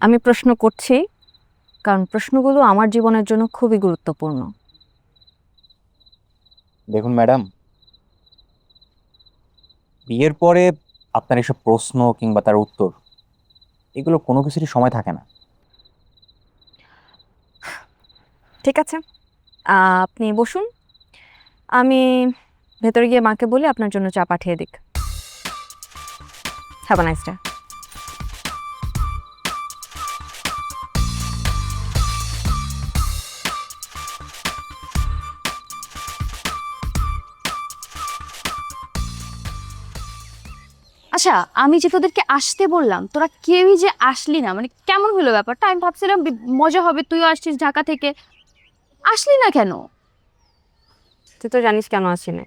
আমি প্রশ্ন করছি কারণ প্রশ্নগুলো আমার জীবনের জন্য খুবই গুরুত্বপূর্ণ। দেখুন ম্যাডাম, বিয়ের পরে আপনার এসব প্রশ্ন কিংবা তার উত্তর এগুলো কোনো কিছুরই সময় থাকে না। ঠিক আছে, আপনি বসুন। আমি ভেতরে গিয়ে মাকে বলি আপনার জন্য চা পাঠিয়ে দিক। Have a nice day. আচ্ছা, আমি যে তোদেরকে আসতে বললাম তোরা কেউই যে আসলি না, মানে কেমন হলো ব্যাপারটা? আমি ভাবছিলাম মজা হবে, তুইও আসছিস ঢাকা থেকে, আসলি না কেন? তুই তো জানিস কেন আসি না।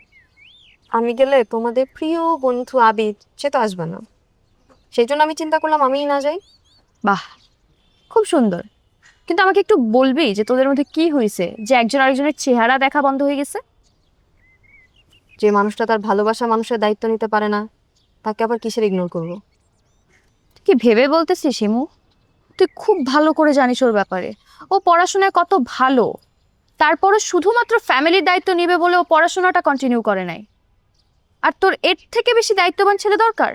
আমি গেলে তোমাদের প্রিয় বন্ধু আবিদ সে তো আসবে না, সেই জন্য আমি চিন্তা করলাম আমিই না যাই। বাহ, খুব সুন্দর। কিন্তু আমাকে একটু বলবি যে তোদের মধ্যে কি হয়েছে যে একজন আরেকজনের চেহারা দেখা বন্ধ হয়ে গেছে? যে মানুষটা তার ভালোবাসা মানুষের দায়িত্ব নিতে পারে না, তাকে আবার কিসের ইগনোর করবো? তুই কি ভেবে বলতেছিস শিমু? তুই খুব ভালো করে জানিস ওর ব্যাপারে। ও পড়াশোনায় কত ভালো, তারপরে শুধুমাত্র ফ্যামিলির দায়িত্ব নিবে বলে ও পড়াশোনাটা কন্টিনিউ করে নাই। আর তোর এর থেকে বেশি দায়িত্ববান ছেলে দরকার?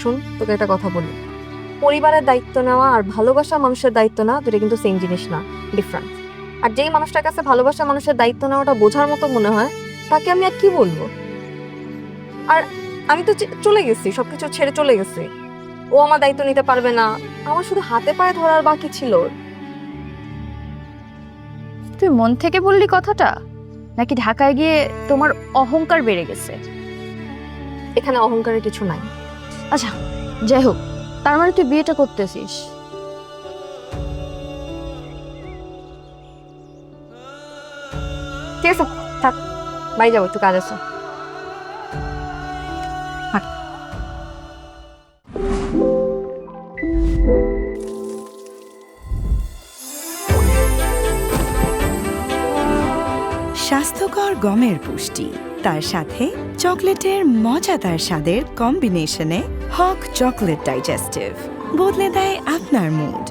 শোন, তোকে একটা কথা বলি, পরিবারের দায়িত্ব নেওয়া আর ভালোবাসা মানুষের দায়িত্ব নেওয়া দুটো কিন্তু সেম জিনিস না, ডিফারেন্ট। আর যেই মানুষটার কাছে ভালোবাসা মানুষের দায়িত্ব নেওয়াটা বোঝার মতো মনে হয়, তাকে আমি আর কি বলবো? আর আমি তো চলে গেছি, সবকিছু ছেড়ে চলে গেছি। ও আমার দায়িত্ব নিতে পারবে না, আমার শুধু হাতে পায়ে ধরার বাকি ছিল। তুই মন থেকে বললি কথাটা, নাকি ঢাকায় গিয়ে তোমার অহংকার বেড়ে গেছে? এখানে অহংকারের কিছু নাই। আচ্ছা, যাই হোক, তার মানে তুই বিয়েটা করতেছিস? ঠিক আছে, থাক, বাড়ি যাবো, একটু কাজ আছে। স্বাস্থ্যকর গমের পুষ্টি, তার সাথে চকলেটের মজাদার স্বাদের কম্বিনেশনে হক চকলেট ডাইজেস্টিভ বদলে দেয় আপনার মুড।